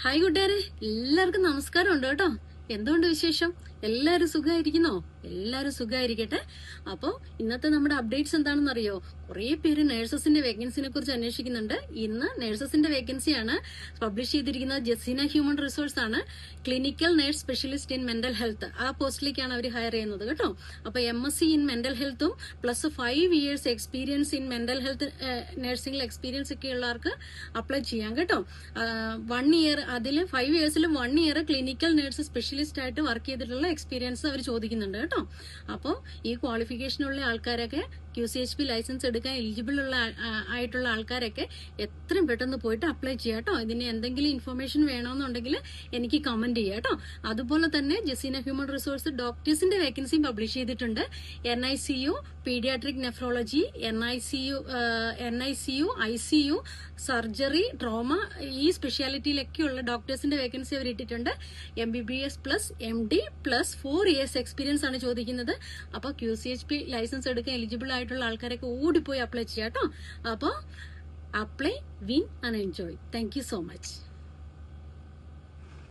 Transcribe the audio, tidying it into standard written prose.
Hi കൂട്ടുകാരെ, എല്ലാവർക്കും നമസ്കാരം ഉണ്ട് കേട്ടോ. എന്തുകൊണ്ട് വിശേഷം? എല്ലാവരും സുഖമായിരിക്കുന്നോ? എല്ലാവരും സുഖമായിരിക്കട്ടെ. അപ്പോൾ ഇന്നത്തെ നമ്മുടെ അപ്ഡേറ്റ്സ് എന്താണെന്ന് അറിയോ? കുറെ പേര് നഴ്സസിന്റെ വേക്കൻസിനെ കുറിച്ച് അന്വേഷിക്കുന്നുണ്ട്. ഇന്ന് നഴ്സസിന്റെ വേക്കൻസിയാണ് പബ്ലിഷ് ചെയ്തിരിക്കുന്നത്. ജസീന ഹ്യൂമൻ റിസോഴ്സ് ആണ്. Clinical nurse specialist in mental health ആ പോസ്റ്റിലേക്കാണ് അവർ ഹയർ ചെയ്യുന്നത് കേട്ടോ. അപ്പൊ MSc ഇൻ മെന്റൽ ഹെൽത്തും plus 5 years experience in mental health നഴ്സിംഗിൽ എക്സ്പീരിയൻസ് ഒക്കെ ഉള്ളവർക്ക് അപ്ലൈ ചെയ്യാം കേട്ടോ. 1 year അതിൽ 5 yearsലും 1 year ക്ലിനിക്കൽ നഴ്സ് സ്പെഷ്യലിസ്റ്റ് ആയിട്ട് വർക്ക് ചെയ്തിട്ടുള്ള എക്സ്പീരിയൻസ് അവർ ചോദിക്കുന്നുണ്ട് കേട്ടോ. അപ്പോൾ ഈ ക്വാളിഫിക്കേഷനുള്ള ആൾക്കാരൊക്കെ QCHP ലൈസൻസ് എടുക്കാൻ എലിജിബിൾ ആയിട്ടുള്ള ആൾക്കാരൊക്കെ എത്രയും പെട്ടെന്ന് പോയിട്ട് അപ്ലൈ ചെയ്യാം കേട്ടോ. ഇതിന് എന്തെങ്കിലും ഇൻഫർമേഷൻ വേണമെന്നുണ്ടെങ്കിൽ എനിക്ക് കമന്റ് ചെയ്യാം കേട്ടോ. അതുപോലെ തന്നെ ജസീന ഹ്യൂമൻ റിസോഴ്സ് ഡോക്ടേഴ്സിന്റെ വേക്കൻസിയും പബ്ലിഷ് ചെയ്തിട്ടുണ്ട്. NICU, paediatric nephrology, NICU, ICU, surgery, trauma, ഈ സ്പെഷ്യാലിറ്റിയിലൊക്കെയുള്ള ഡോക്ടേഴ്സിന്റെ വേക്കൻസി അവർ ഇട്ടിട്ടുണ്ട്. MBBS plus MD plus 4 years experience ആണ് ചോദിക്കുന്നത്. അപ്പൊ QCHP ലൈസൻസ് എടുക്കാൻ എലിജിബിൾ ആയിട്ടുള്ള ആൾക്കാരൊക്കെ ഓടിപ്പോയി അപ്ലൈ ചെയ്യാം കേട്ടോ. അപ്പോൾ apply, win and enjoy. Thank you so much.